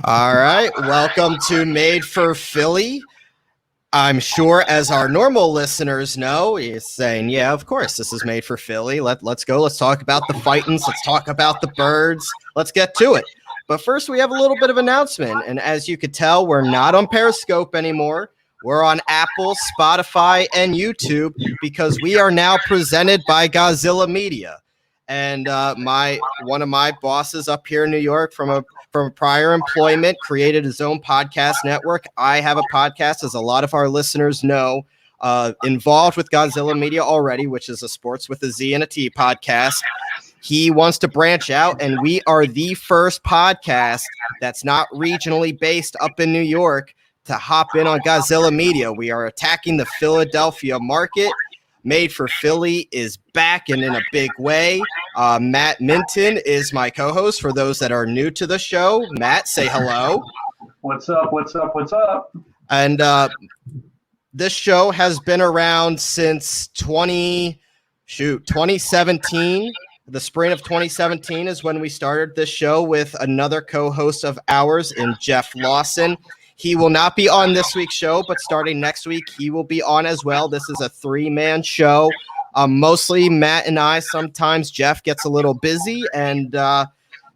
All right, welcome to Made for Philly. I'm sure, as our normal listeners know, he's saying, yeah, of course, this is Made for Philly. Let's go. Let's talk about the Fightins. Let's talk about the Birds. Let's get to it. But first, we have a little bit of announcement. And as you could tell, we're not on Periscope anymore. We're on Apple, Spotify, and YouTube because we are now presented by Gozilla Media. And one of my bosses up here in New York from a prior employment created his own podcast network. I have a podcast, as a lot of our listeners know, involved with Gozilla Media already, which is a Sports with a Z and a T podcast. He wants to branch out, and we are the first podcast that's not regionally based up in New York to hop in on Gozilla Media. We are attacking the Philadelphia market. Made for Philly is back and in a big way. Matt Minton is my co-host for those that are new to the show. Matt, say hello. What's up? What's up? What's up? And this show has been around since 2017. The spring of 2017 is when we started this show with another co-host of ours in Jeff Lawson. He will not be on this week's show, but starting next week, he will be on as well. This is a three-man show. Mostly Matt and I. Sometimes Jeff gets a little busy, and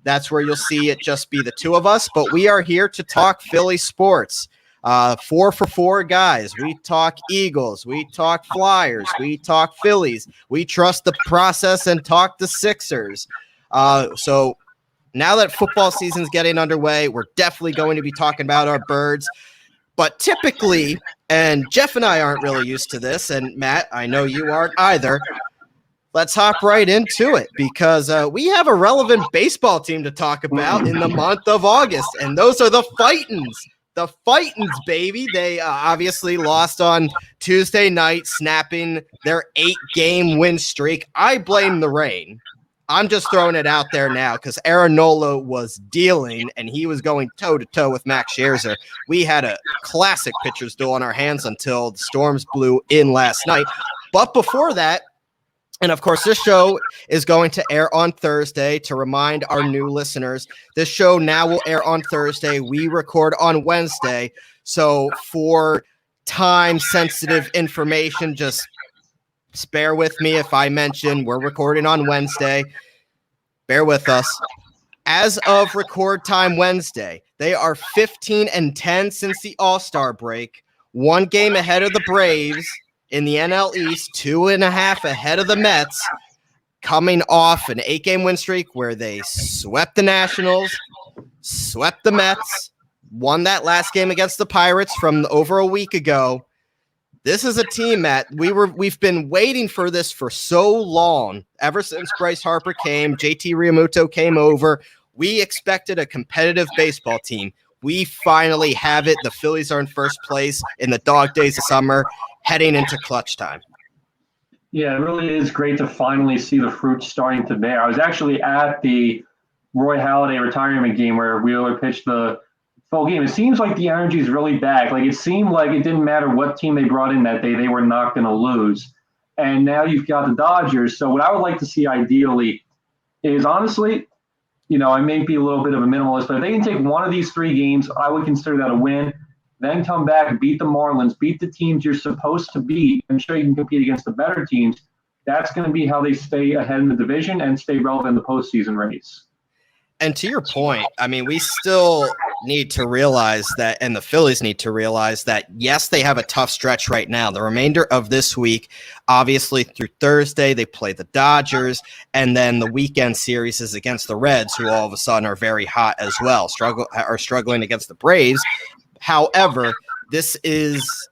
that's where you'll see it just be the two of us. But we are here to talk Philly sports. 4 for 4 guys. We talk Eagles. We talk Flyers. We talk Phillies. We trust the process and talk the Sixers. So now that football season's getting underway, we're definitely going to be talking about our Birds. But typically, and Jeff and I aren't really used to this, and Matt, I know you aren't either, let's hop right into it because we have a relevant baseball team to talk about in the month of August, and those are the Fightins. The Fightins, baby. They obviously lost on Tuesday night, snapping their 8-game win streak. I blame the rain. I'm just throwing it out there now because Aaron Nola was dealing, and he was going toe-to-toe with Max Scherzer. We had a classic pitcher's duel on our hands until the storms blew in last night. But before that, and of course, this show is going to air on Thursday. To remind our new listeners, this show now will air on Thursday. We record on Wednesday. So for time-sensitive information, just bear with me if I mention we're recording on Wednesday. Bear with us. As of record time Wednesday, they are 15-10 since the All-Star break, 1 game ahead of the Braves in the NL East, 2.5 ahead of the Mets, coming off an 8-game win streak where they swept the Nationals, swept the Mets, won that last game against the Pirates from over a week ago. This is a team, Matt. We've been waiting for this for so long. Ever since Bryce Harper came, JT Realmuto came over, we expected a competitive baseball team. We finally have it. The Phillies are in first place in the dog days of summer, heading into clutch time. Yeah, it really is great to finally see the fruit starting to bear. I was actually at the Roy Halladay retirement game where Wheeler pitched the full game. It seems like the energy is really back. Like, it seemed like it didn't matter what team they brought in that day, they were not going to lose. And now you've got the Dodgers. So what I would like to see ideally is, honestly, I may be a little bit of a minimalist, but if they can take one of these 3 games, I would consider that a win. Then come back, beat the Marlins, beat the teams you're supposed to beat, and show you can compete against the better teams. That's going to be how they stay ahead in the division and stay relevant in the postseason race. And to your point, I mean, we still need to realize that, and the Phillies need to realize that, yes, they have a tough stretch right now. The remainder of this week, obviously through Thursday, they play the Dodgers, and then the weekend series is against the Reds, who all of a sudden are very hot as well, struggling against the Braves. However, this is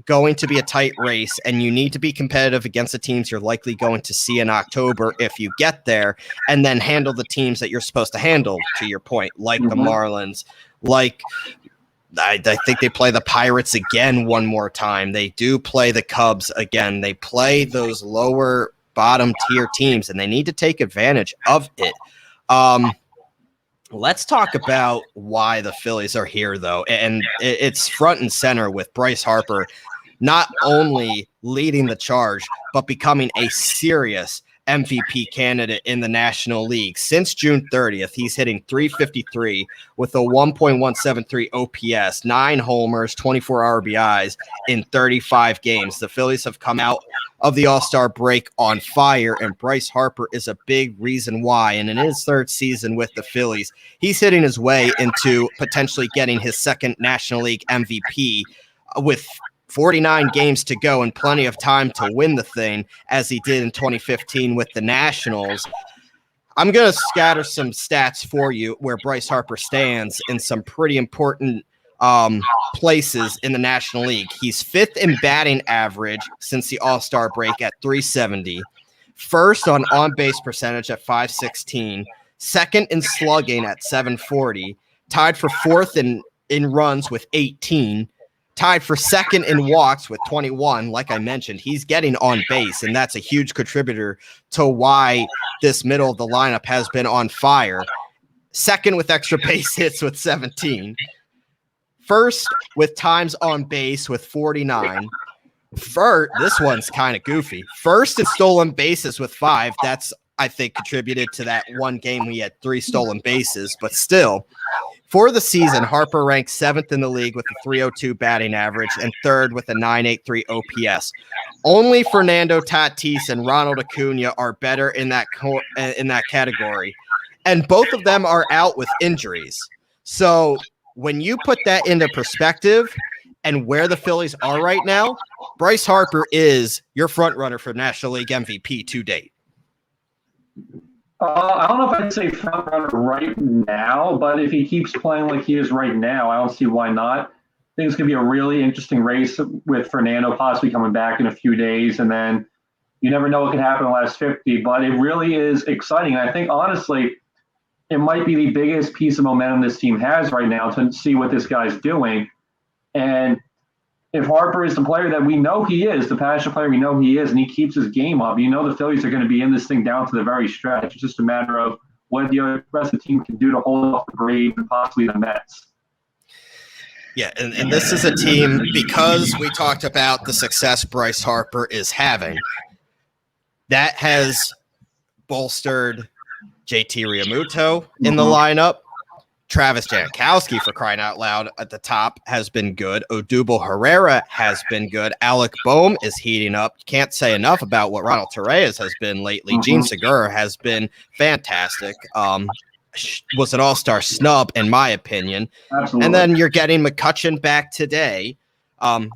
going to be a tight race, and you need to be competitive against the teams you're likely going to see in October if you get there, and then handle the teams that you're supposed to handle, to your point, like the Marlins, like I think they play the Pirates again one more time. They do play the Cubs again. They play those lower bottom tier teams, and they need to take advantage of it. Let's talk about why the Phillies are here, though, and it's front and center with Bryce Harper not only leading the charge, but becoming a serious MVP candidate in the National League. Since June 30th, he's hitting .353 with a 1.173 OPS, 9 homers, 24 RBIs in 35 games. The Phillies have come out of the All-Star break on fire, and Bryce Harper is a big reason why. And in his third season with the Phillies, he's hitting his way into potentially getting his second National League MVP with 49 games to go and plenty of time to win the thing, as he did in 2015 with the Nationals. I'm going to scatter some stats for you where Bryce Harper stands in some pretty important places in the National League. He's 5th in batting average since the All-Star break at .370, 1st on base percentage at .516, 2nd in slugging at .740, tied for 4th in runs with 18, tied for 2nd in walks with 21. Like I mentioned, he's getting on base, and that's a huge contributor to why this middle of the lineup has been on fire. 2nd with extra base hits with 17. 1st with times on base with 49. This one's kind of goofy. 1st in stolen bases with 5. That's, I think, contributed to that one game we had 3 stolen bases, but still. For the season, Harper ranks 7th in the league with a .302 batting average and 3rd with a .983 OPS. Only Fernando Tatis and Ronald Acuna are better in that category, and both of them are out with injuries. So when you put that into perspective and where the Phillies are right now, Bryce Harper is your front runner for National League MVP to date. I don't know if I'd say front runner right now, but if he keeps playing like he is right now, I don't see why not. I think it's going to be a really interesting race with Fernando possibly coming back in a few days, and then you never know what can happen in the last 50, but it really is exciting. And I think, honestly, it might be the biggest piece of momentum this team has right now to see what this guy's doing. And if Harper is the player that we know he is, the passionate player we know he is, and he keeps his game up, you know the Phillies are going to be in this thing down to the very stretch. It's just a matter of what the rest of the team can do to hold off the Braves and possibly the Mets. Yeah, and this is a team, because we talked about the success Bryce Harper is having, that has bolstered JT Realmuto in the lineup. Travis Jankowski, for crying out loud, at the top has been good. Odubel Herrera has been good. Alec Boehm is heating up. You can't say enough about what Ronald Torreyes has been lately. Gene Segura has been fantastic. Was an all-star snub, in my opinion. Absolutely. And then you're getting McCutchen back today.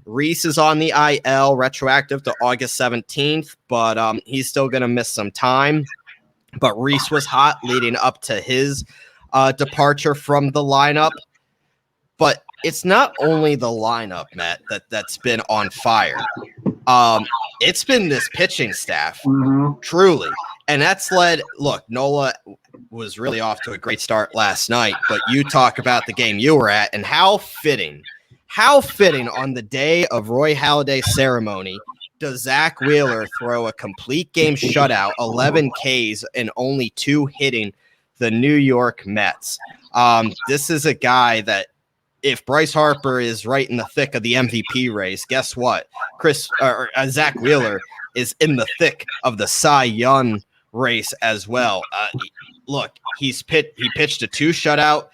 Reese is on the IL, retroactive to August 17th, but he's still going to miss some time. But Reese was hot leading up to his departure from the lineup. But it's not only the lineup, Matt, that's been on fire. It's been this pitching staff, truly. And that's led, look, Nola was really off to a great start last night, but you talk about the game you were at and how fitting on the day of Roy Halladay's ceremony does Zach Wheeler throw a complete game shutout, 11 Ks, and only 2 hitting the New York Mets. This is a guy that, if Bryce Harper is right in the thick of the MVP race, guess what? Zach Wheeler is in the thick of the Cy Young race as well. Look, he pitched a 2 shutout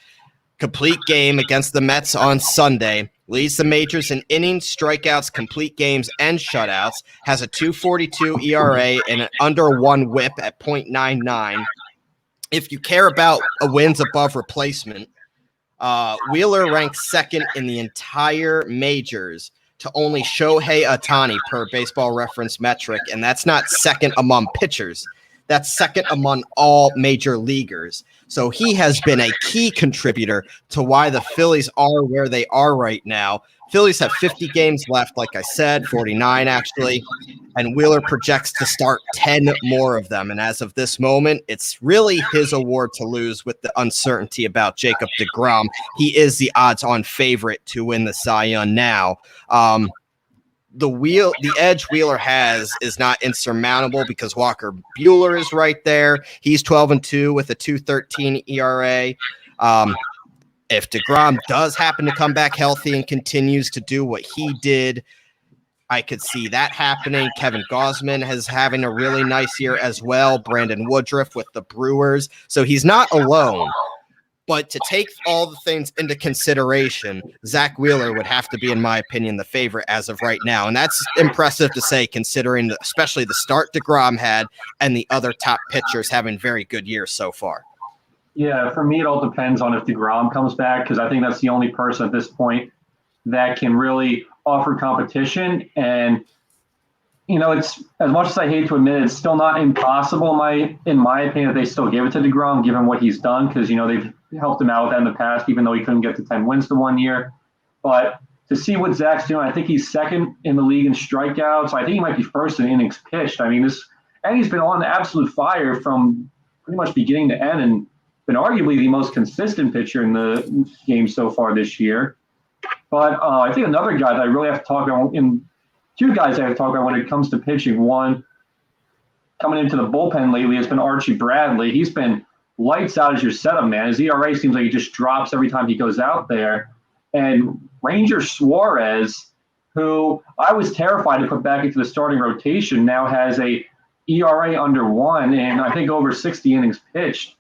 complete game against the Mets on Sunday. Leads the majors in innings, strikeouts, complete games, and shutouts. Has a 2.42 ERA and an under 1 WHIP at .99. If you care about a wins above replacement, Wheeler ranks 2nd in the entire majors to only Shohei Ohtani per Baseball Reference metric, and that's not 2nd among pitchers. That's 2nd among all major leaguers. So he has been a key contributor to why the Phillies are where they are right now. Phillies have 50 games left, like I said, 49 actually, and Wheeler projects to start 10 more of them. And as of this moment, it's really his award to lose with the uncertainty about Jacob deGrom. He is the odds-on favorite to win the Cy Young now. The edge Wheeler has is not insurmountable because Walker Buehler is right there. He's 12-2 with a 2.13 ERA. If deGrom does happen to come back healthy and continues to do what he did, I could see that happening. Kevin Gausman is having a really nice year as well. Brandon Woodruff with the Brewers. So he's not alone. But to take all the things into consideration, Zach Wheeler would have to be, in my opinion, the favorite as of right now. And that's impressive to say, considering especially the start DeGrom had and the other top pitchers having very good years so far. Yeah, for me, it all depends on if DeGrom comes back, because I think that's the only person at this point that can really offer competition. And, it's, as much as I hate to admit it, it's still not impossible, in my opinion, that they still give it to DeGrom, given what he's done, because, they've helped him out with that in the past, even though he couldn't get to 10 wins the one year. But to see what Zach's doing, I think he's second in the league in strikeouts. I think he might be first in innings pitched. I mean, and he's been on absolute fire from pretty much beginning to end, and been arguably the most consistent pitcher in the game so far this year. But I think another guy that I really have to talk about, two guys I have to talk about when it comes to pitching. One, coming into the bullpen lately, has been Archie Bradley. He's been lights out as your setup man. His ERA seems like he just drops every time he goes out there. And Ranger Suarez, who I was terrified to put back into the starting rotation, now has a ERA under 1 and I think over 60 innings pitched.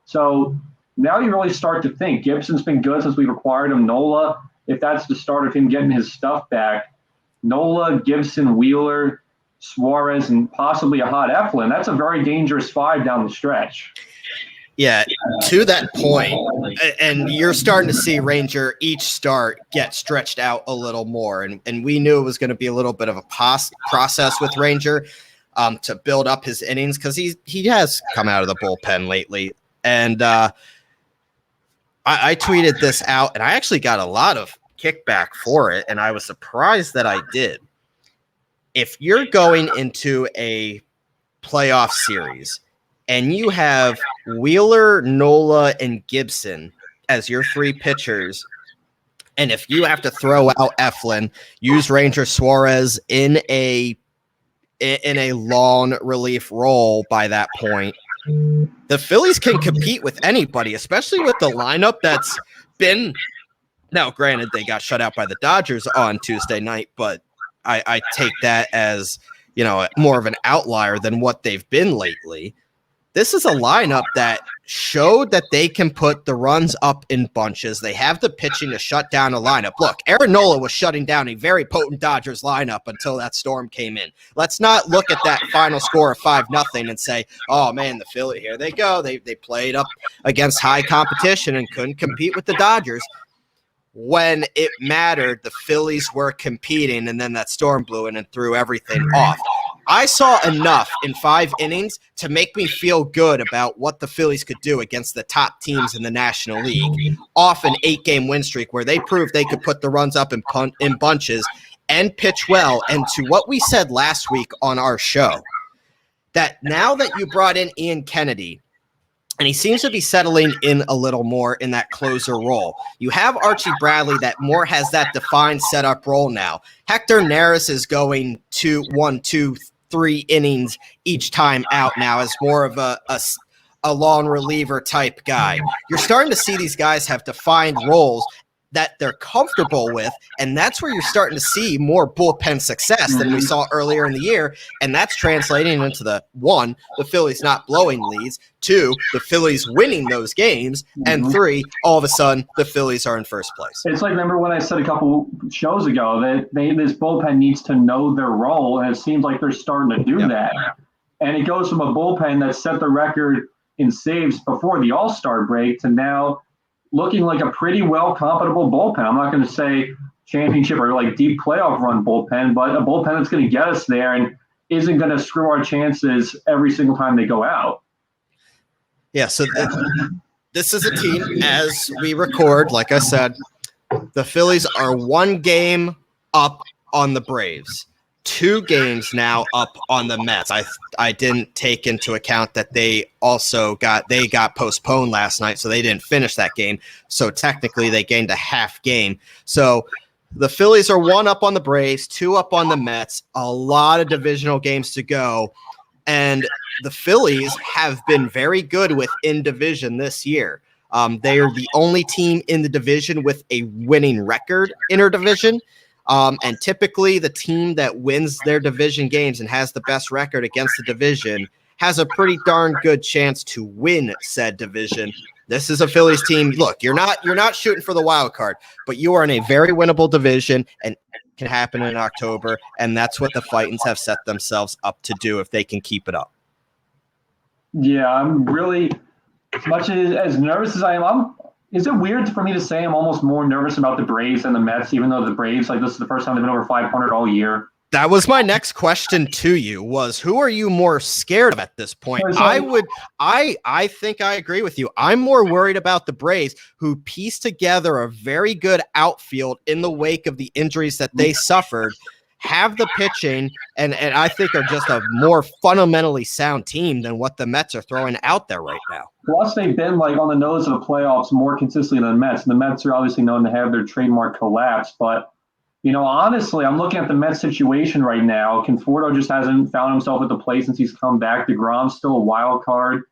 So now you really start to think Gibson's been good since we acquired him. Nola, if that's the start of him getting his stuff back, Nola, Gibson, Wheeler, Suarez, and possibly a hot Eflin, that's a very dangerous 5 down the stretch. Yeah, to that point, and you're starting to see Ranger each start get stretched out a little more, and we knew it was going to be a little bit of a process with Ranger to build up his innings, because he has come out of the bullpen lately. And I tweeted this out, and I actually got a lot of kickback for it, and I was surprised that I did. If you're going into a playoff series and you have Wheeler, Nola, and Gibson as your 3 pitchers, and if you have to throw out Eflin, use Ranger Suarez in a long relief role by that point, the Phillies can compete with anybody, especially with the lineup that's been – now, granted, they got shut out by the Dodgers on Tuesday night, but I take that as, more of an outlier than what they've been lately. This is a lineup that showed that they can put the runs up in bunches. They have the pitching to shut down a lineup. Look, Aaron Nola was shutting down a very potent Dodgers lineup until that storm came in. Let's not look at that final score of 5-0 and say, oh, man, the Philly, here they go. They played up against high competition and couldn't compete with the Dodgers. When it mattered, the Phillies were competing, and then that storm blew in and threw everything off. I saw enough in 5 innings to make me feel good about what the Phillies could do against the top teams in the National League, off an 8-game win streak where they proved they could put the runs up in bunches and pitch well. And to what we said last week on our show, that now that you brought in Ian Kennedy, and he seems to be settling in a little more in that closer role. You have Archie Bradley that more has that defined setup role now. Hector Neris is going 1, 2, 3 innings each time out now as more of a long reliever type guy. You're starting to see these guys have defined roles that they're comfortable with, and that's where you're starting to see more bullpen success than we saw earlier in the year, and that's translating into the Phillies not blowing leads, 2, the Phillies winning those games, and 3, all of a sudden, the Phillies are in first place. It's like, remember when I said a couple shows ago that this bullpen needs to know their role, and it seems like they're starting to do that. And it goes from a bullpen that set the record in saves before the All-Star break to now looking like a pretty well compatible bullpen. I'm not going to say championship or like deep playoff run bullpen, but a bullpen that's going to get us there and isn't going to screw our chances every single time they go out. Yeah, so this is a team, as we record, like I said, the Phillies are 1 game up on the Braves. 2 games now up on the Mets. I didn't take into account that they also got postponed last night, so they didn't finish that game. So technically they gained a half game. So the Phillies are 1 up on the Braves, 2 up on the Mets, a lot of divisional games to go. And the Phillies have been very good within division this year. They are the only team in the division with a winning record interdivision. And typically the team that wins their division games and has the best record against the division has a pretty darn good chance to win said division. This is a Phillies team. Look, you're not shooting for the wild card, but you are in a very winnable division, and it can happen in October, and that's what the Fightins have set themselves up to do if they can keep it up. Yeah, I'm really, as much as nervous as I am, is it weird for me to say I'm almost more nervous about the Braves than the Mets, even though the Braves, like, this is the first time they've been over 500 all year? That was my next question to you, was who are you more scared of at this point? I think I agree with you. I'm more worried about the Braves, who pieced together a very good outfield in the wake of the injuries that they suffered, have the pitching, and I think are just a more fundamentally sound team than what the Mets are throwing out there right now. Plus, they've been like on the nose of the playoffs more consistently than the Mets. And the Mets are obviously known to have their trademark collapse, but honestly, I'm looking at the Mets situation right now. Conforto just hasn't found himself at the plate since he's come back. DeGrom's still a wild card.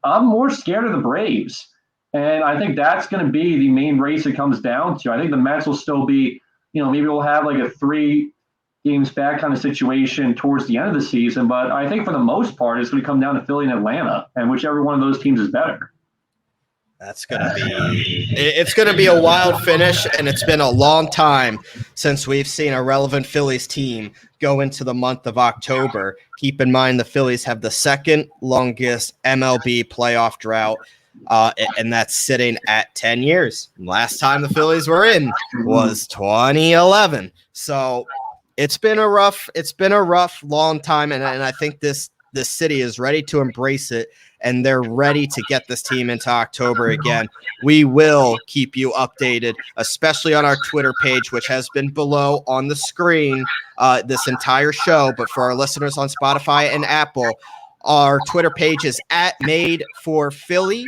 I'm more scared of the Braves. And I think that's going to be the main race it comes down to. I think the Mets will still be, maybe we'll have like a 3 games back kind of situation towards the end of the season. But I think for the most part, it's going to come down to Philly and Atlanta, and whichever one of those teams is better. It's going to be a wild finish, and it's been a long time since we've seen a relevant Phillies team go into the month of October. Keep in mind the Phillies have the second longest MLB playoff drought, and that's sitting at 10 years. Last time the Phillies were in was 2011. So it's been a rough, long time, and I think this city is ready to embrace it, and they're ready to get this team into October again. We will keep you updated, especially on our Twitter page, which has been below on the screen this entire show. But for our listeners on Spotify and Apple, our Twitter page is @MadeForPhilly.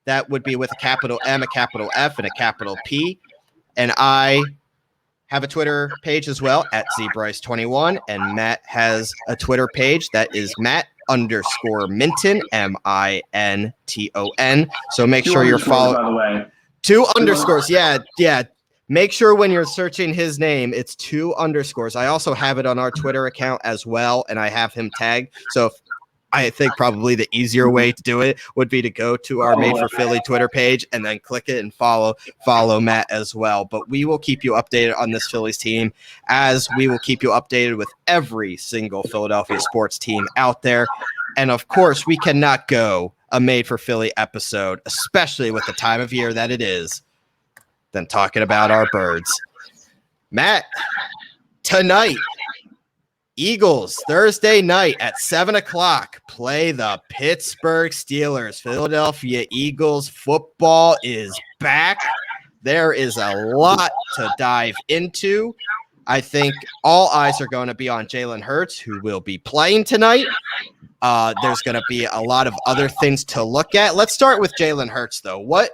That would be with a capital M, a capital F, and a capital P. And I have a Twitter page as well @ZBryce21, and Matt has a Twitter page that is Matt_Minton, MINTON. So make sure you're following. By the way, 2 underscores. Yeah. Make sure when you're searching his name, it's 2 underscores. I also have it on our Twitter account as well, and I have him tagged. So I think probably the easier way to do it would be to go to our Made for Philly Twitter page and then click it and follow Matt as well. But we will keep you updated on this Phillies team, as we will keep you updated with every single Philadelphia sports team out there. And of course, we cannot go a Made for Philly episode, especially with the time of year that it is, than talking about our birds. Matt, tonight, Eagles, Thursday night at 7 o'clock, play the Pittsburgh Steelers. Philadelphia Eagles football is back. There is a lot to dive into. I think all eyes are going to be on Jalen Hurts, who will be playing tonight. There's going to be a lot of other things to look at. Let's start with Jalen Hurts, though. What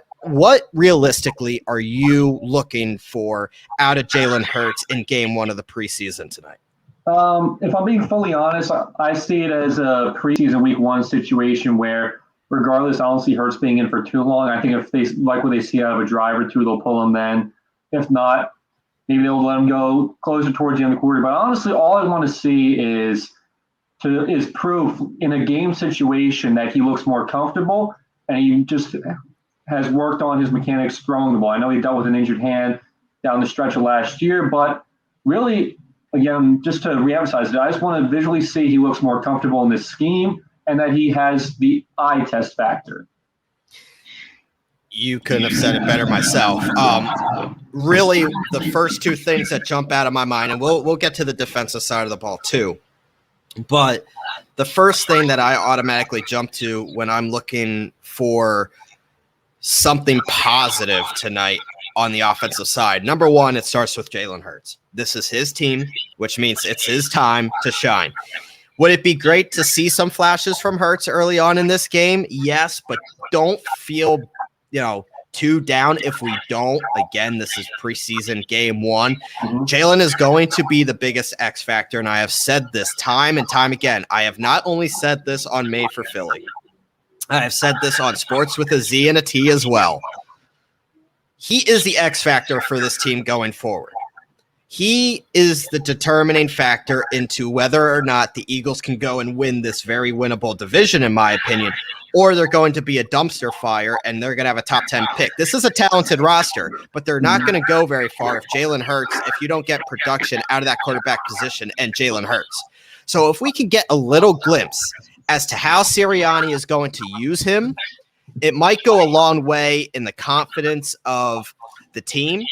realistically are you looking for out of Jalen Hurts in game 1 of the preseason tonight? If I'm being fully honest, I see it as a preseason week 1 situation where, regardless, I don't see Hurts being in for too long. I think if they like what they see out of a drive or 2, they'll pull him then. If not, maybe they'll let him go closer towards the end of the quarter. But honestly, all I want to see is proof in a game situation that he looks more comfortable and he just has worked on his mechanics throwing the ball. I know he dealt with an injured hand down the stretch of last year, but really, again, just to reemphasize it, I just want to visually see he looks more comfortable in this scheme and that he has the eye test factor. You couldn't have said it better myself. Really, the first 2 things that jump out of my mind, and we'll get to the defensive side of the ball too, but the first thing that I automatically jump to when I'm looking for something positive tonight on the offensive side, number 1, it starts with Jalen Hurts. This is his team, which means it's his time to shine. Would it be great to see some flashes from Hurts early on in this game? Yes, but don't feel, too down if we don't. Again, this is preseason game 1. Jalen is going to be the biggest X factor, and I have said this time and time again. I have not only said this on Made for Philly. I have said this on Sports with a Z and a T as well. He is the X factor for this team going forward. He is the determining factor into whether or not the Eagles can go and win this very winnable division, in my opinion, or they're going to be a dumpster fire and they're going to have a top 10 pick. This is a talented roster, but they're not going to go very far if Jalen Hurts, if you don't get production out of that quarterback position and Jalen Hurts. So if we can get a little glimpse as to how Sirianni is going to use him, it might go a long way in the confidence of the team,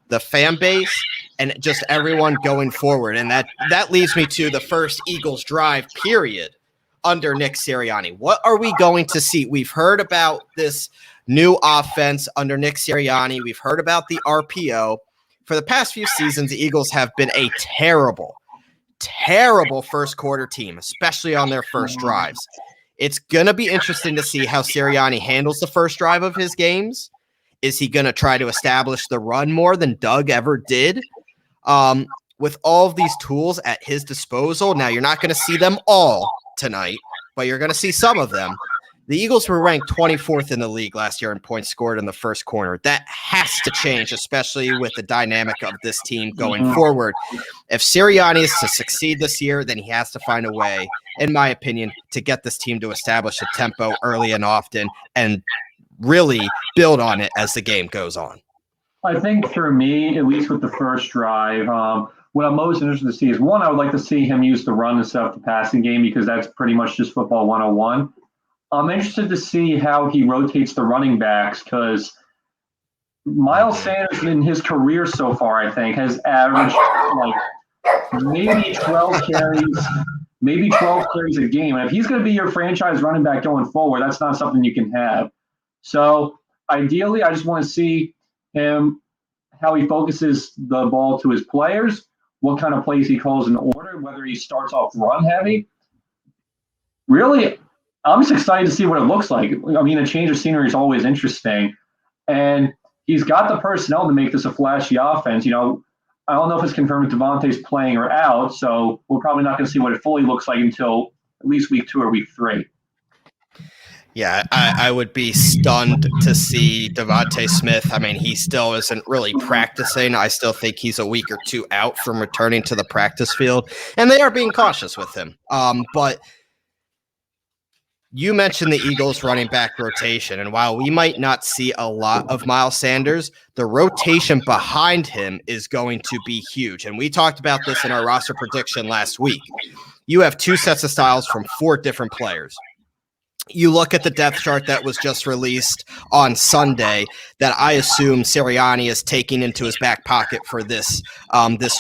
the fan base, and just everyone going forward. And that leads me to the first Eagles drive period under Nick Sirianni. What are we going to see? We've heard about this new offense under Nick Sirianni. We've heard about the RPO. For the past few seasons, the Eagles have been a terrible first quarter team, especially on their first drives. It's going to be interesting to see how Sirianni handles the first drive of his games. Is he going to try to establish the run more than Doug ever did? With all of these tools at his disposal, now you're not going to see them all tonight, but you're going to see some of them. The Eagles were ranked 24th in the league last year in points scored in the first quarter. That has to change, especially with the dynamic of this team going forward. If Sirianni is to succeed this year, then he has to find a way, in my opinion, to get this team to establish a tempo early and often and really build on it as the game goes on. I think for me, at least with the first drive, what I'm most interested to see is, one, I would like to see him use the run instead of the passing game because that's pretty much just football 101. I'm interested to see how he rotates the running backs because Miles Sanders in his career so far, I think, has averaged like maybe 12 carries a game. And if he's going to be your franchise running back going forward, that's not something you can have. So ideally, I just want to see him, how he focuses the ball to his players, what kind of plays he calls in order, whether he starts off run heavy. Really, I'm just excited to see what it looks like. I mean, a change of scenery is always interesting. And he's got the personnel to make this a flashy offense. You know, I don't know if it's confirmed if Devontae's playing or out, so we're probably not going to see what it fully looks like until at least week 2 or week 3. Yeah, I would be stunned to see Devontae Smith. I mean, he still isn't really practicing. I still think he's a week or 2 out from returning to the practice field, and they are being cautious with him. But you mentioned the Eagles running back rotation, and while we might not see a lot of Miles Sanders, the rotation behind him is going to be huge. And we talked about this in our roster prediction last week. You have 2 sets of styles from 4 different players. You look at the depth chart that was just released on Sunday that I assume Sirianni is taking into his back pocket for this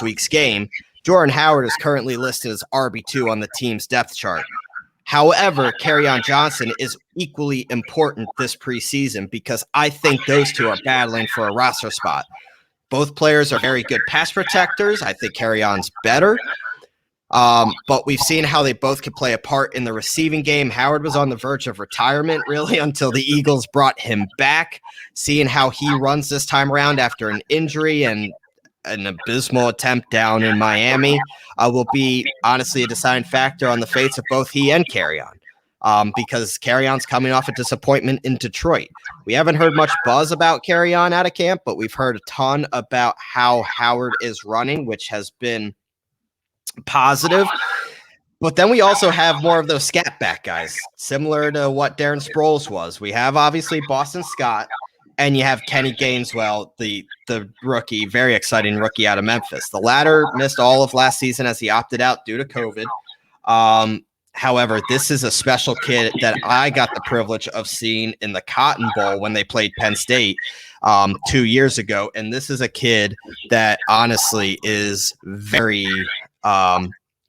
week's game. Jordan Howard is currently listed as RB2 on the team's depth chart. However, Kerryon Johnson is equally important this preseason because I think those two are battling for a roster spot. Both players are very good pass protectors. I think Kerryon's better. But we've seen how they both could play a part in the receiving game. Howard was on the verge of retirement, really, until the Eagles brought him back. Seeing how he runs this time around after an injury and an abysmal attempt down in Miami will be honestly a deciding factor on the fates of both he and Kerryon. Because Kerryon's coming off a disappointment in Detroit. We haven't heard much buzz about Kerryon out of camp, but we've heard a ton about how Howard is running, which has been positive. But then we also have more of those scat back guys, similar to what Darren Sproles was. We have obviously Boston Scott, and you have Kenny Gaineswell, the rookie, very exciting rookie out of Memphis. The latter missed all of last season as he opted out due to COVID. However, this is a special kid that I got the privilege of seeing in the Cotton Bowl when they played Penn State 2 years ago. And this is a kid that honestly is very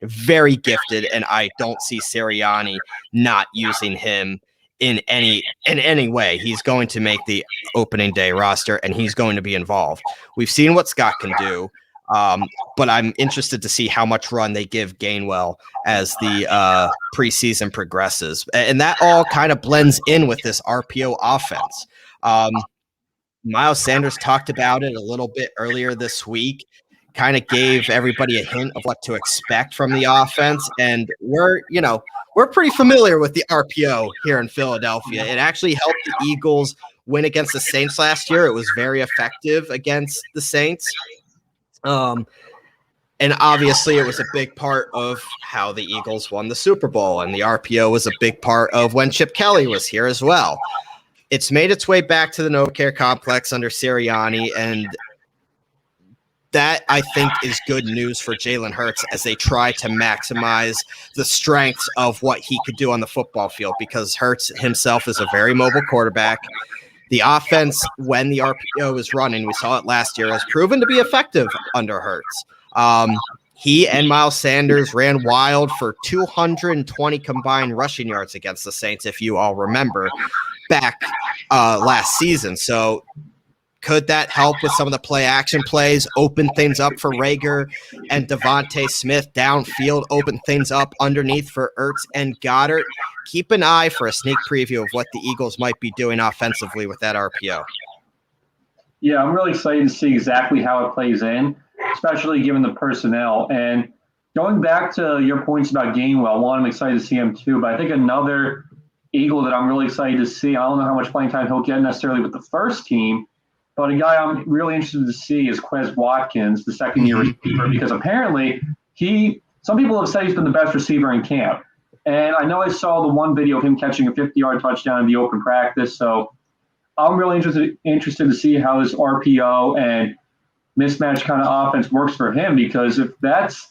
gifted, and I don't see Sirianni not using him in any way. He's going to make the opening day roster, and he's going to be involved. We've seen what Scott can do, but I'm interested to see how much run they give Gainwell as the preseason progresses, and that all kind of blends in with this RPO offense. Miles Sanders talked about it a little bit earlier this week. Kind of gave everybody a hint of what to expect from the offense. And we're pretty familiar with the RPO here in Philadelphia. It actually helped the Eagles win against the Saints last year. It was very effective against the Saints. And obviously, it was a big part of how the Eagles won the Super Bowl, and the RPO was a big part of when Chip Kelly was here as well. It's made its way back to the NovaCare complex under Sirianni, and that, I think, is good news for Jalen Hurts as they try to maximize the strengths of what he could do on the football field, because Hurts himself is a very mobile quarterback. The offense, when the RPO is running, we saw it last year, has proven to be effective under Hurts. He and Miles Sanders ran wild for 220 combined rushing yards against the Saints, if you all remember, back last season. So could that help with some of the play action plays, open things up for Rager and Devontae Smith downfield, open things up underneath for Ertz and Goddard? Keep an eye for a sneak preview of what the Eagles might be doing offensively with that RPO. Yeah, I'm really excited to see exactly how it plays in, especially given the personnel. And going back to your points about Gainwell, one, I'm excited to see him too, but I think another Eagle that I'm really excited to see, I don't know how much playing time he'll get necessarily with the first team, but a guy I'm really interested to see is Quez Watkins, the second-year receiver, because apparently some people have said he's been the best receiver in camp. And I know I saw the one video of him catching a 50-yard touchdown in the open practice, so I'm really interested to see how this RPO and mismatch kind of offense works for him, because if that's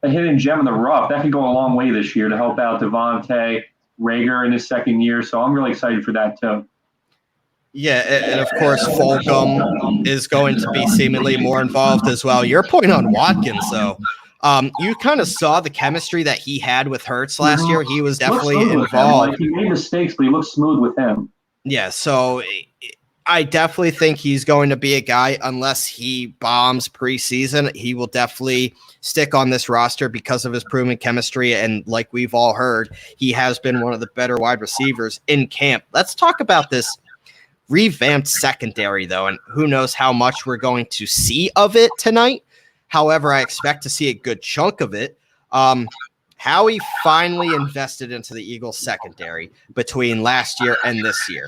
a hidden gem in the rough, that could go a long way this year to help out Devontae, Rager in his second year. So I'm really excited for that too. Yeah, and of course, Fulgham is going to be seemingly more involved as well. Your point on Watkins, though, you kind of saw the chemistry that he had with Hurts last year. He was definitely involved. Like, he made mistakes, but he looked smooth with him. Yeah, so I definitely think he's going to be a guy, unless he bombs preseason, he will definitely stick on this roster because of his proven chemistry. And like we've all heard, he has been one of the better wide receivers in camp. Let's talk about this revamped secondary, though, and who knows how much we're going to see of it tonight. However, I expect to see a good chunk of it. Howie finally invested into the Eagles secondary between last year and this year.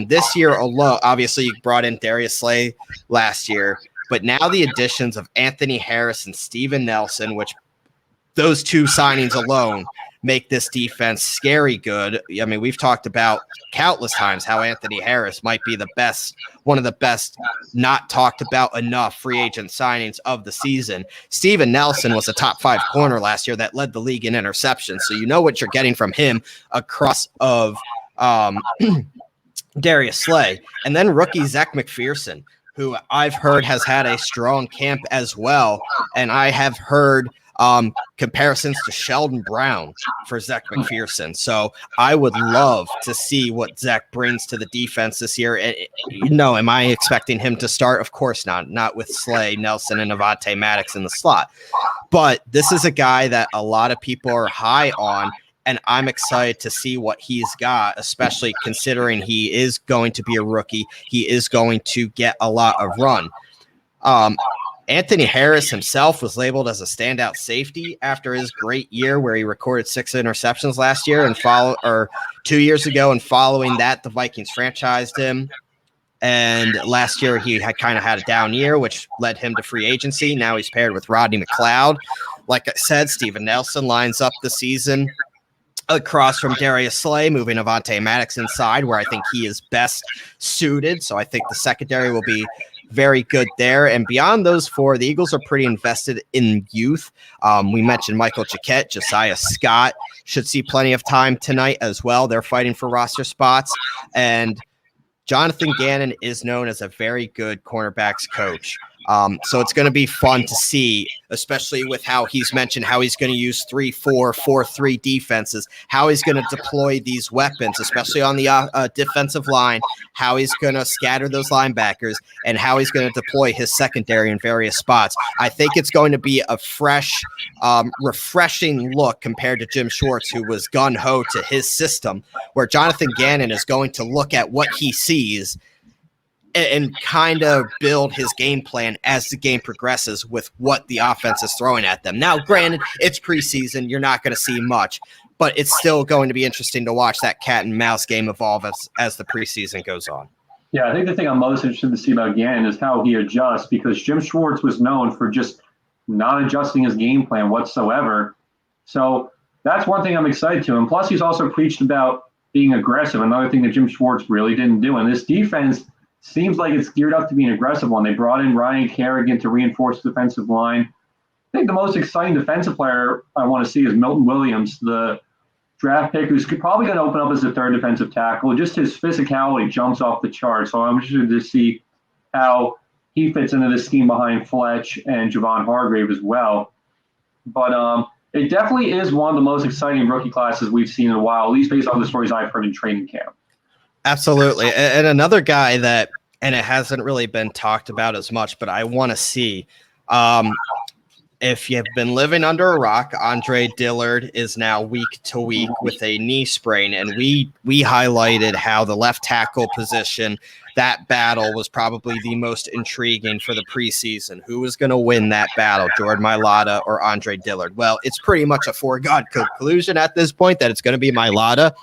This year alone, obviously, you brought in Darius Slay last year, but now the additions of Anthony Harris and Steven Nelson, which those two signings alone make this defense scary good. I mean, we've talked about countless times how Anthony Harris might be the best, one of the best not talked about enough free agent signings of the season. Steven Nelson was a top 5 corner last year that led the league in interceptions. So you know what you're getting from him across of Darius Slay. And then rookie Zach McPherson, who I've heard has had a strong camp as well. And I have heard comparisons to Sheldon Brown for Zach McPherson. So I would love to see what Zach brings to the defense this year. Am I expecting him to start? Of course not with Slay, Nelson, and Avonte Maddox in the slot. But this is a guy that a lot of people are high on, and I'm excited to see what he's got, especially considering he is going to be a rookie. He is going to get a lot of run. Anthony Harris himself was labeled as a standout safety after his great year where he recorded 6 interceptions last year and 2 years ago. And following that, the Vikings franchised him. And last year he had kind of had a down year, which led him to free agency. Now he's paired with Rodney McLeod. Like I said, Steven Nelson lines up the season across from Darius Slay, moving Avonte Maddox inside where I think he is best suited. So I think the secondary will be very good there. And beyond those 4, the Eagles are pretty invested in youth. We mentioned Michael Jacquet, Josiah Scott should see plenty of time tonight as well. They're fighting for roster spots. And Jonathan Gannon is known as a very good cornerbacks coach. So it's going to be fun to see, especially with how he's mentioned how he's going to use 3-4, 4-3 defenses, how he's going to deploy these weapons, especially on the defensive line, how he's going to scatter those linebackers, and how he's going to deploy his secondary in various spots. I think it's going to be a fresh, refreshing look compared to Jim Schwartz, who was gun-ho to his system, where Jonathan Gannon is going to look at what he sees and kind of build his game plan as the game progresses with what the offense is throwing at them. Now, granted, it's preseason. You're not going to see much, but it's still going to be interesting to watch that cat and mouse game evolve as the preseason goes on. Yeah, I think the thing I'm most interested to see about Gannon is how he adjusts, because Jim Schwartz was known for just not adjusting his game plan whatsoever. So that's one thing I'm excited to. And plus, he's also preached about being aggressive, another thing that Jim Schwartz really didn't do. And this defense seems like it's geared up to be an aggressive one. They brought in Ryan Kerrigan to reinforce the defensive line. I think the most exciting defensive player I want to see is Milton Williams, the draft pick, who's probably going to open up as a third defensive tackle. Just his physicality jumps off the chart. So I'm interested to see how he fits into the scheme behind Fletch and Javon Hargrave as well. But it definitely is one of the most exciting rookie classes we've seen in a while, at least based on the stories I've heard in training camp. Absolutely. And another guy that, and it hasn't really been talked about as much, but I want to see, if you've been living under a rock, Andre Dillard is now week to week with a knee sprain. And we highlighted how the left tackle position, that battle was probably the most intriguing for the preseason. Who was going to win that battle, Jordan Mailata or Andre Dillard? Well, it's pretty much a foregone conclusion at this point that it's going to be Mailata.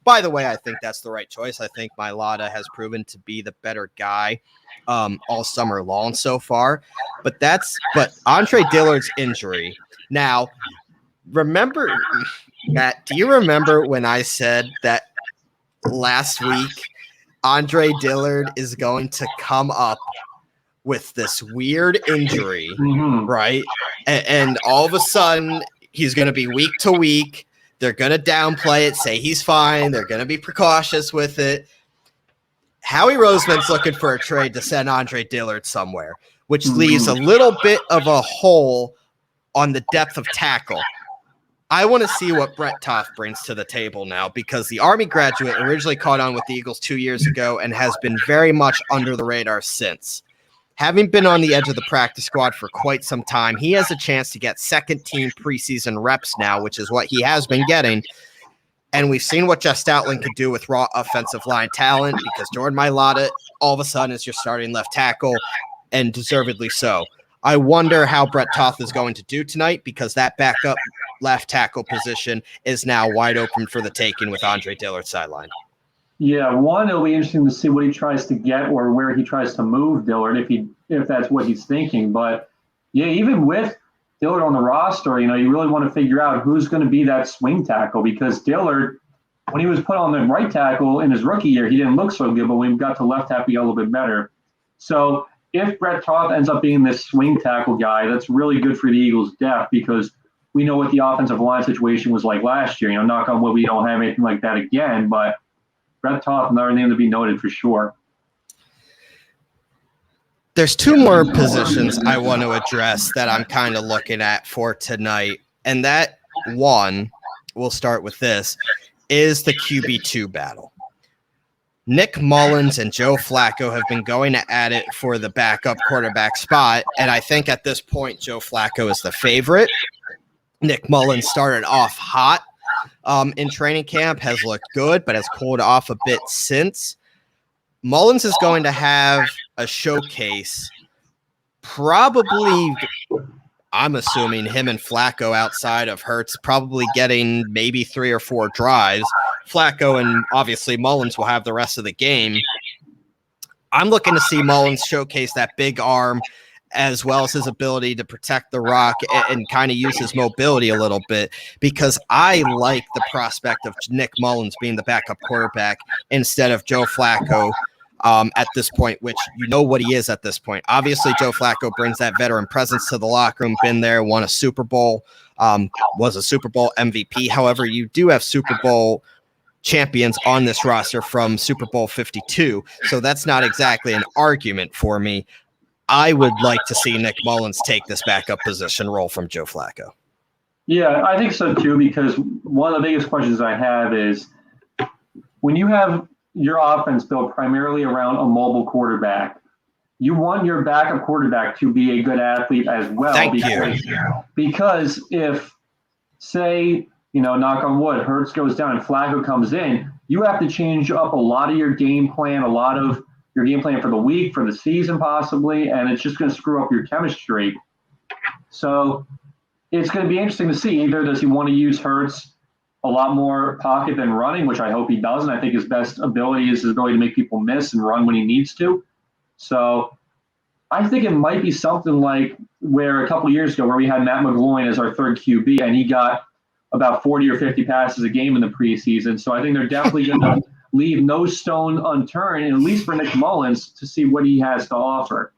By the way, I think that's the right choice. I think Mailata has proven to be the better guy all summer long so far. But Andre Dillard's injury. Now, remember, Matt, do you remember when I said that last week Andre Dillard is going to come up with this weird injury, right? And all of a sudden, he's going to be week to week. They're going to downplay it, say he's fine. They're going to be precautious with it. Howie Roseman's looking for a trade to send Andre Dillard somewhere, which leaves a little bit of a hole on the depth of tackle. I want to see what Brett Toth brings to the table now, because the Army graduate originally caught on with the Eagles 2 years ago and has been very much under the radar since. Having been on the edge of the practice squad for quite some time, he has a chance to get second-team preseason reps now, which is what he has been getting. And we've seen what Jeff Stoutland could do with raw offensive line talent, because Jordan Mailata all of a sudden is your starting left tackle, and deservedly so. I wonder how Brett Toth is going to do tonight, because that backup left tackle position is now wide open for the taking with Andre Dillard sideline. Yeah, one, it'll be interesting to see what he tries to get or where he tries to move Dillard, if that's what he's thinking. But yeah, even with Dillard on the roster, you really want to figure out who's going to be that swing tackle, because Dillard, when he was put on the right tackle in his rookie year, he didn't look so good, but when we got to left tackle, he got a little bit better. So if Brett Toth ends up being this swing tackle guy, that's really good for the Eagles' depth, because we know what the offensive line situation was like last year. Knock on wood, we don't have anything like that again, but Brett Toth, another name to be noted for sure. There's two more positions I want to address that I'm kind of looking at for tonight. And that one, we'll start with this, is the QB2 battle. Nick Mullins and Joe Flacco have been going at it for the backup quarterback spot. And I think at this point, Joe Flacco is the favorite. Nick Mullins started off hot in training camp, has looked good, but has cooled off a bit since. Mullins is going to have a showcase, probably, I'm assuming him and Flacco outside of Hurts, probably getting maybe 3 or 4 drives. Flacco and obviously Mullins will have the rest of the game. I'm looking to see Mullins showcase that big arm, as well as his ability to protect the rock and kind of use his mobility a little bit, because I like the prospect of Nick Mullins being the backup quarterback instead of Joe Flacco at this point, which what he is at this point. Obviously, Joe Flacco brings that veteran presence to the locker room, been there, won a Super Bowl, was a Super Bowl MVP. However, you do have Super Bowl champions on this roster from Super Bowl 52, so that's not exactly an argument for me. I would like to see Nick Mullins take this backup position role from Joe Flacco. Yeah, I think so too, because one of the biggest questions I have is when you have your offense built primarily around a mobile quarterback, you want your backup quarterback to be a good athlete as well. Because if, say, knock on wood, Hurts goes down and Flacco comes in, you have to change up a lot of your game plan, your game plan for the week, for the season possibly, and it's just going to screw up your chemistry. So it's going to be interesting to see. Either does he want to use Hurts a lot more pocket than running, which I hope he does, and I think his best ability is his ability to make people miss and run when he needs to. So I think it might be something like where a couple of years ago where we had Matt McGloin as our third QB, and he got about 40 or 50 passes a game in the preseason. So I think they're definitely going to leave no stone unturned, and at least for Nick Mullins, to see what he has to offer.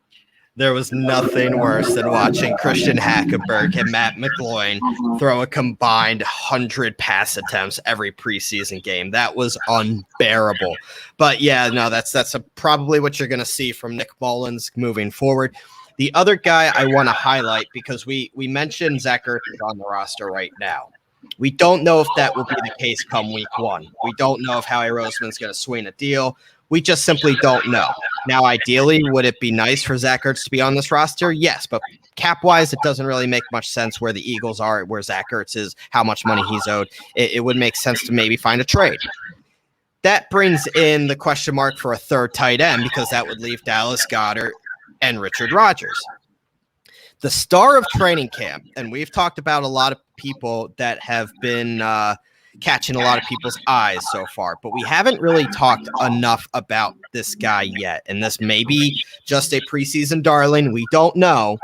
There was nothing worse than watching Christian Hackenberg and Matt McGloin throw a combined 100 pass attempts every preseason game. That was unbearable. But yeah, no, that's probably what you're going to see from Nick Mullins moving forward. The other guy I want to highlight, because we mentioned Zach Ertz is on the roster right now. We don't know if that will be the case come week 1. We don't know if Howie Roseman's going to swing a deal. We just simply don't know. Now, ideally, would it be nice for Zach Ertz to be on this roster? Yes, but cap-wise, it doesn't really make much sense where the Eagles are, where Zach Ertz is, how much money he's owed. It would make sense to maybe find a trade. That brings in the question mark for a third tight end, because that would leave Dallas Goedert and Richard Rodgers. The star of training camp, and we've talked about a lot of people that have been catching a lot of people's eyes so far, but we haven't really talked enough about this guy yet. And this may be just a preseason darling. We don't know.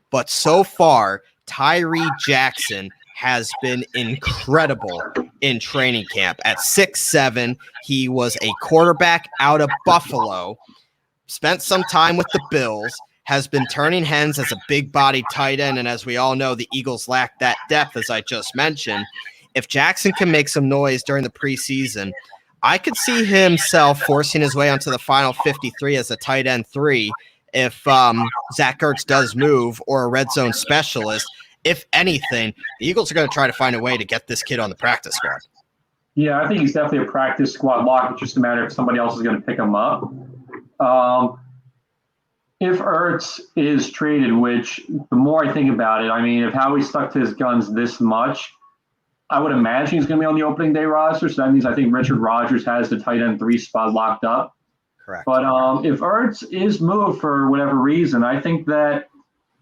But so far, Tyree Jackson has been incredible in training camp. At 6'7", he was a quarterback out of Buffalo, spent some time with the Bills, has been turning heads as a big-bodied tight end. And as we all know, the Eagles lack that depth, as I just mentioned. If Jackson can make some noise during the preseason, I could see himself forcing his way onto the final 53 as a tight end 3 if Zach Ertz does move, or a red zone specialist. If anything, the Eagles are going to try to find a way to get this kid on the practice squad. Yeah, I think he's definitely a practice squad lock. It's just a matter if somebody else is going to pick him up. If Ertz is traded, which the more I think about it, I mean, if Howie stuck to his guns this much, I would imagine he's going to be on the opening day roster. So that means I think Richard Rodgers has the tight end 3 spot locked up. Correct. But if Ertz is moved for whatever reason, I think that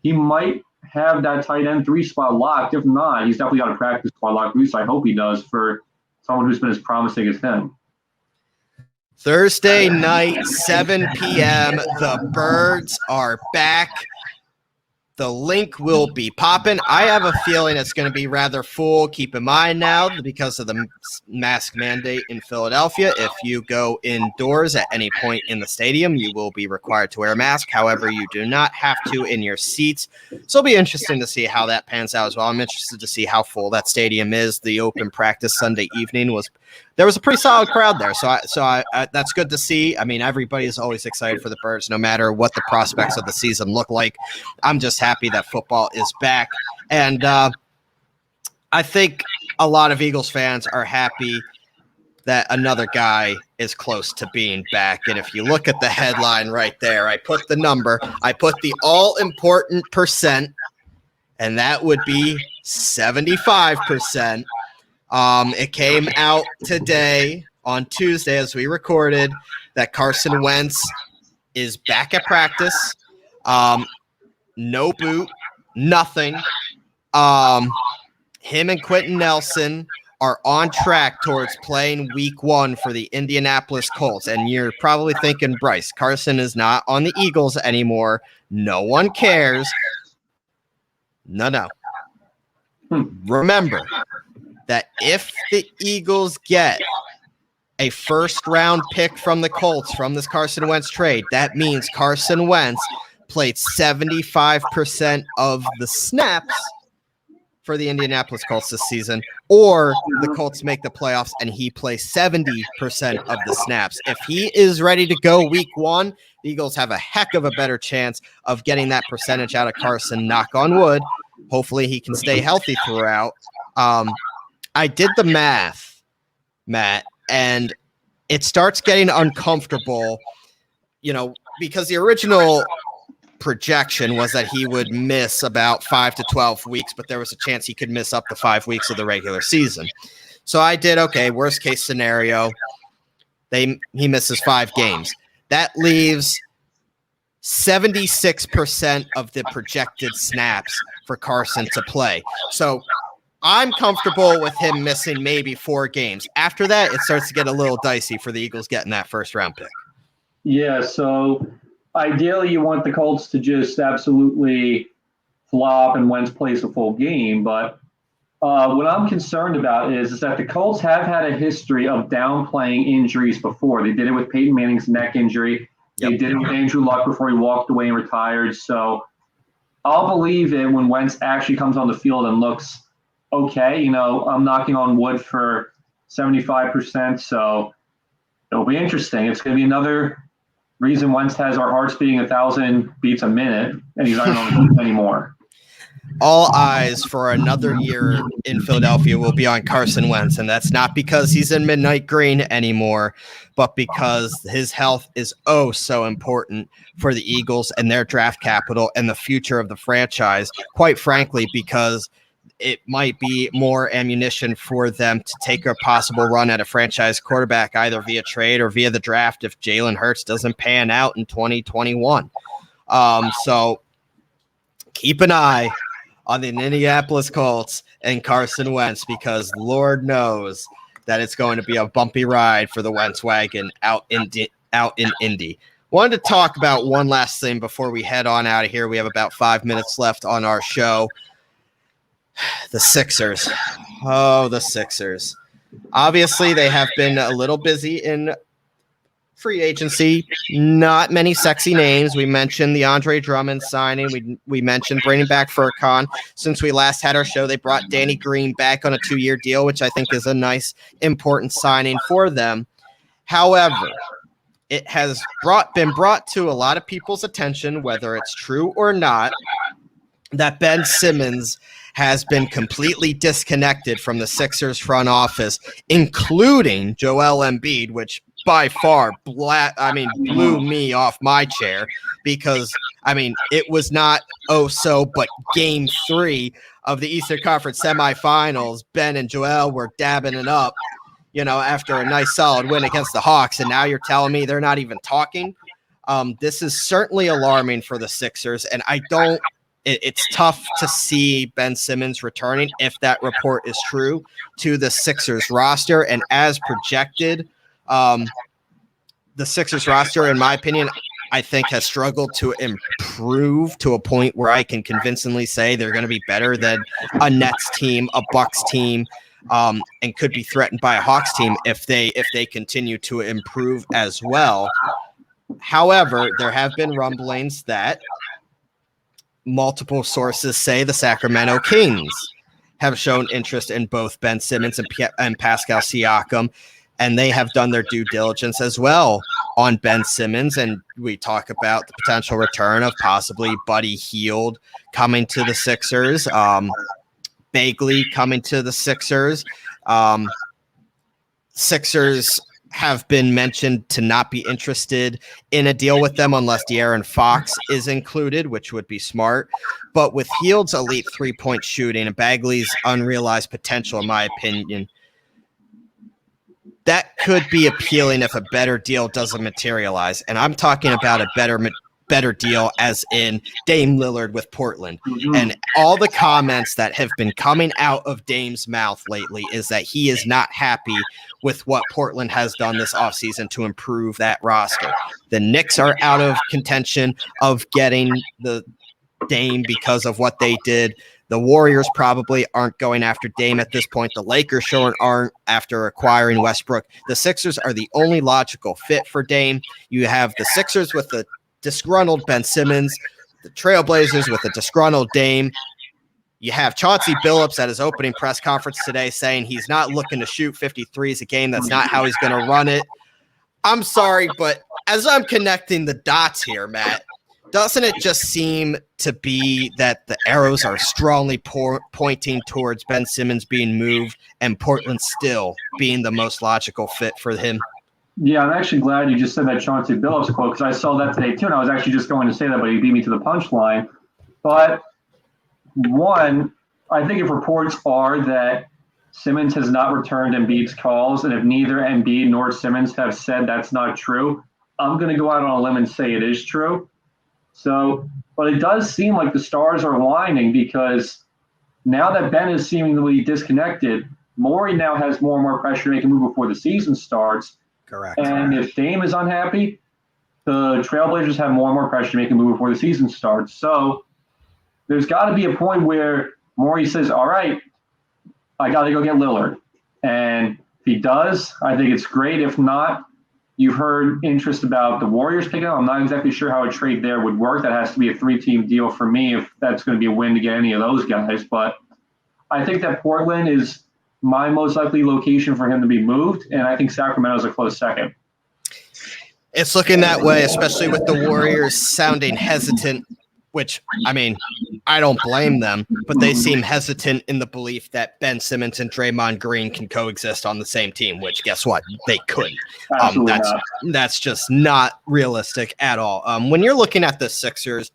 he might have that tight end 3 spot locked. If not, he's definitely got a practice squad locked. At least I hope he does, for someone who's been as promising as him. Thursday night, 7 p.m. The Birds are back. The link will be popping. I have a feeling it's going to be rather full. Keep in mind now, because of the mask mandate in Philadelphia, if you go indoors at any point in the stadium, you will be required to wear a mask. However, you do not have to in your seats. So it'll be interesting to see how that pans out as well. I'm interested to see how full that stadium is. The open practice Sunday evening there was a pretty solid crowd there. So that's good to see. I mean, everybody is always excited for the Birds, no matter what the prospects of the season look like. I'm just happy that football is back. And I think a lot of Eagles fans are happy that another guy is close to being back. And if you look at the headline right there, I put the number, I put the all-important percent, and that would be 75%. It came out today on Tuesday as we recorded that Carson Wentz is back at practice. No boot, nothing. Him and Quentin Nelson are on track towards playing week 1 for the Indianapolis Colts. And you're probably thinking, Bryce, Carson is not on the Eagles anymore. No one cares. No. Remember that if the Eagles get a first-round pick from the Colts from this Carson Wentz trade, that means Carson Wentz played 75% of the snaps for the Indianapolis Colts this season, or the Colts make the playoffs and he plays 70% of the snaps. If he is ready to go week 1, the Eagles have a heck of a better chance of getting that percentage out of Carson, knock on wood. Hopefully he can stay healthy throughout. I did the math, Matt, and it starts getting uncomfortable, because the original projection was that he would miss about 5 to 12 weeks, but there was a chance he could miss up to 5 weeks of the regular season. So I did, okay, worst case scenario, he misses 5 games. That leaves 76% of the projected snaps for Carson to play. So I'm comfortable with him missing maybe 4 games. After that, it starts to get a little dicey for the Eagles getting that first round pick. Yeah, so ideally you want the Colts to just absolutely flop and Wentz plays a full game. But what I'm concerned about is that the Colts have had a history of downplaying injuries before. They did it with Peyton Manning's neck injury. They did it with Andrew Luck before he walked away and retired. So I'll believe it when Wentz actually comes on the field and looks okay. I'm knocking on wood for 75%. So it'll be interesting. It's going to be another reason Wentz has our hearts beating 1,000 beats a minute, and he's not on the team anymore. All eyes for another year in Philadelphia will be on Carson Wentz, and that's not because he's in midnight green anymore, but because his health is so important for the Eagles and their draft capital and the future of the franchise, quite frankly, because it might be more ammunition for them to take a possible run at a franchise quarterback, either via trade or via the draft, if Jalen Hurts doesn't pan out in 2021. So keep an eye on the Indianapolis Colts and Carson Wentz, because Lord knows that it's going to be a bumpy ride for the Wentz wagon out in Indy. Wanted to talk about one last thing before we head on out of here. We have about 5 minutes left on our show. The Sixers. Oh, the Sixers. Obviously, they have been a little busy in free agency. Not many sexy names. We mentioned the Andre Drummond signing. We mentioned bringing back Furkan. Since we last had our show, they brought Danny Green back on a 2-year deal, which I think is a nice, important signing for them. However, it has been brought to a lot of people's attention, whether it's true or not, that Ben Simmons has been completely disconnected from the Sixers front office, including Joel Embiid, which by far blew me off my chair, because it was not but game 3 of the Eastern Conference semifinals. Ben and Joel were dabbing it up, after a nice solid win against the Hawks, and now you're telling me they're not even talking. This is certainly alarming for the Sixers, and it's tough to see Ben Simmons returning, if that report is true, to the Sixers roster. And as projected, the Sixers roster, in my opinion, I think has struggled to improve to a point where I can convincingly say they're going to be better than a Nets team, a Bucks team, and could be threatened by a Hawks team if they continue to improve as well. However, there have been rumblings that multiple sources say the Sacramento Kings have shown interest in both Ben Simmons and Pascal Siakam, and they have done their due diligence as well on Ben Simmons. And we talk about the potential return of possibly Buddy Hield coming to the Sixers, Bagley coming to the Sixers. Sixers have been mentioned to not be interested in a deal with them unless De'Aaron Fox is included, which would be smart. But with Hield's elite three-point shooting and Bagley's unrealized potential, in my opinion, that could be appealing if a better deal doesn't materialize. And I'm talking about a better deal as in Dame Lillard with Portland. Mm-hmm. And all the comments that have been coming out of Dame's mouth lately is that he is not happy with what Portland has done this offseason to improve that roster. The Knicks are out of contention of getting the Dame because of what they did. The Warriors probably aren't going after Dame at this point. The Lakers sure aren't after acquiring Westbrook. The Sixers are the only logical fit for Dame. You have the Sixers with the disgruntled Ben Simmons, the Trailblazers with a disgruntled Dame. You have Chauncey Billups at his opening press conference today saying he's not looking to shoot 53s a game. That's not how he's going to run it. I'm sorry, but as I'm connecting the dots here, Matt, doesn't it just seem to be that the arrows are strongly pointing towards Ben Simmons being moved and Portland still being the most logical fit for him? Yeah, I'm actually glad you just said that Chauncey Billups quote, because I saw that today too, and I was actually just going to say that, but he beat me to the punchline. But one, I think if reports are that Simmons has not returned Embiid's calls, and if neither Embiid nor Simmons have said that's not true, I'm going to go out on a limb and say it is true. So, but it does seem like the stars are aligning, because now that Ben is seemingly disconnected, Morey now has more and more pressure to make a move before the season starts. Correct. And if Dame is unhappy, the Trailblazers have more and more pressure to make a move before the season starts. So there's got to be a point where Morey says, all right, I got to go get Lillard. And if he does, I think it's great. If not, you've heard interest about the Warriors picking up. I'm not exactly sure how a trade there would work. That has to be a 3-team deal for me if that's going to be a win to get any of those guys. But I think that Portland is my most likely location for him to be moved, and I think Sacramento is a close second. It's looking that way, especially with the Warriors sounding hesitant, which, I mean, I don't blame them, but they seem hesitant in the belief that Ben Simmons and Draymond Green can coexist on the same team, which guess what? They couldn't. That's just not realistic at all. When you're looking at the Sixers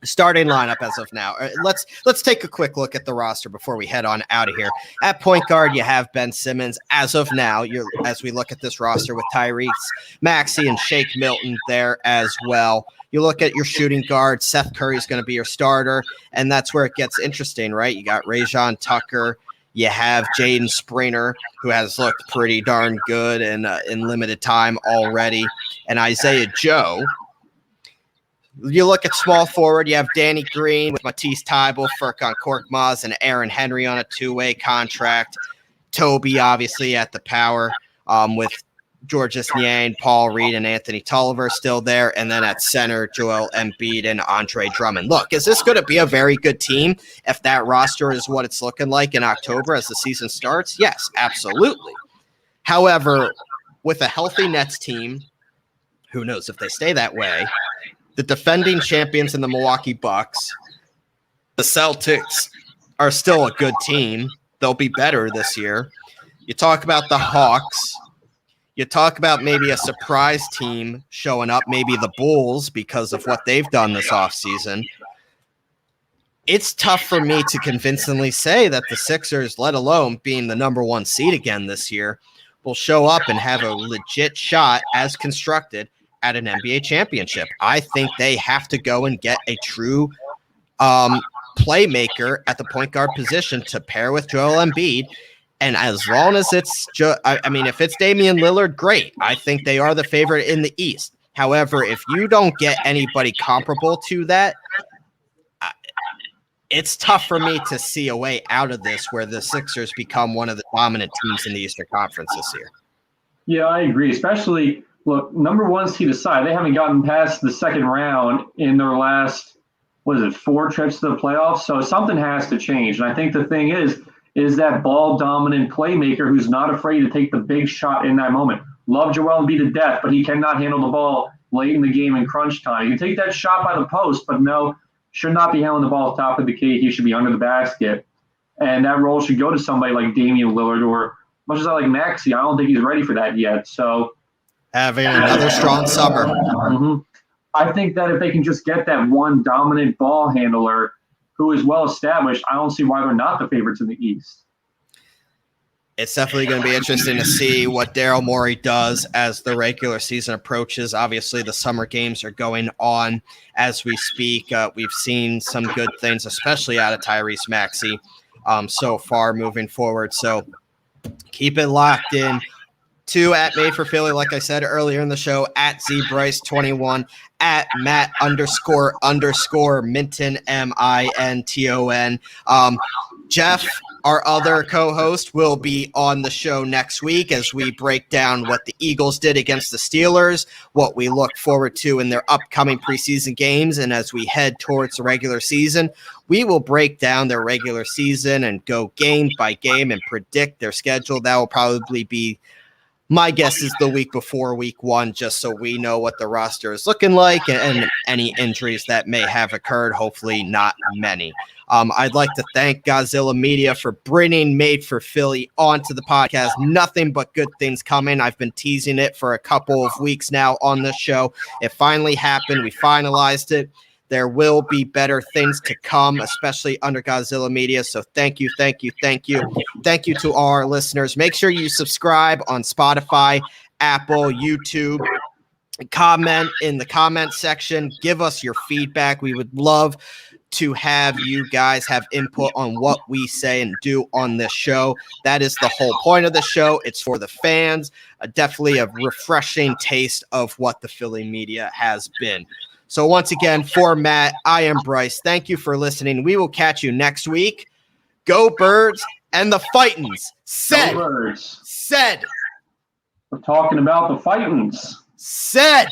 starting lineup as of now, let's take a quick look at the roster before we head on out of here. At point guard, you have Ben Simmons. As of now, as we look at this roster with Tyrese Maxey and Shake Milton there as well. You look at your shooting guard, Seth Curry is going to be your starter, and that's where it gets interesting, right? You got Rajon Tucker. You have Jaden Springer, who has looked pretty darn good in limited time already, and Isaiah Joe. You look at small forward, you have Danny Green with Matisse Thybulle, Furkan Korkmaz, and Aaron Henry on a two-way contract. Toby, obviously, at the power with Georges Niang, Paul Reed, and Anthony Tolliver still there. And then at center, Joel Embiid and Andre Drummond. Look, is this going to be a very good team if that roster is what it's looking like in October as the season starts? Yes, absolutely. However, with a healthy Nets team, who knows if they stay that way, the defending champions in the Milwaukee Bucks, the Celtics are still a good team. They'll be better this year. You talk about the Hawks. You talk about maybe a surprise team showing up, maybe the Bulls because of what they've done this offseason. It's tough for me to convincingly say that the Sixers, let alone being the number one seed again this year, will show up and have a legit shot as constructed at an NBA championship. I think they have to go and get a true playmaker at the point guard position to pair with Joel Embiid. And as long as it's, if it's Damian Lillard, great. I think they are the favorite in the East. However, if you don't get anybody comparable to that, it's tough for me to see a way out of this where the Sixers become one of the dominant teams in the Eastern Conference this year. Yeah, I agree. Especially, look, number one seed aside, they haven't gotten past the second round in their last, 4 trips to the playoffs? So something has to change. And I think the thing is that ball-dominant playmaker who's not afraid to take the big shot in that moment. Love Joel Embiid to death, but he cannot handle the ball late in the game in crunch time. He can take that shot by the post, but no, should not be handling the ball top of the key. He should be under the basket. And that role should go to somebody like Damian Lillard, or much as I like Maxey, I don't think he's ready for that yet. So having another strong summer. Mm-hmm. I think that if they can just get that one dominant ball handler who is well established, I don't see why they're not the favorites in the East. It's definitely going to be interesting to see what Daryl Morey does as the regular season approaches. Obviously, the summer games are going on as we speak. We've seen some good things, especially out of Tyrese Maxey so far moving forward. So keep it locked in. 2 at Made for Philly, like I said earlier in the show, at ZBryce21, at Matt _ Minton, MINTON. Jeff, our other co-host, will be on the show next week as we break down what the Eagles did against the Steelers, what we look forward to in their upcoming preseason games, and as we head towards the regular season, we will break down their regular season and go game by game and predict their schedule. That will probably be, my guess is, the week before week 1, just so we know what the roster is looking like and any injuries that may have occurred. Hopefully not many. I'd like to thank Gozilla Media for bringing Made for Philly onto the podcast. Nothing but good things coming. I've been teasing it for a couple of weeks now on this show. It finally happened. We finalized it. There will be better things to come, especially under Gozilla Media. So thank you, thank you, thank you. Thank you to all our listeners. Make sure you subscribe on Spotify, Apple, YouTube, comment in the comment section. Give us your feedback. We would love to have you guys have input on what we say and do on this show. That is the whole point of the show. It's for the fans. Definitely a refreshing taste of what the Philly media has been. So once again, for Matt, I am Bryce. Thank you for listening. We will catch you next week. Go Birds and the Fightins. Said. Go Birds. Said. We're talking about the Fightins. Said.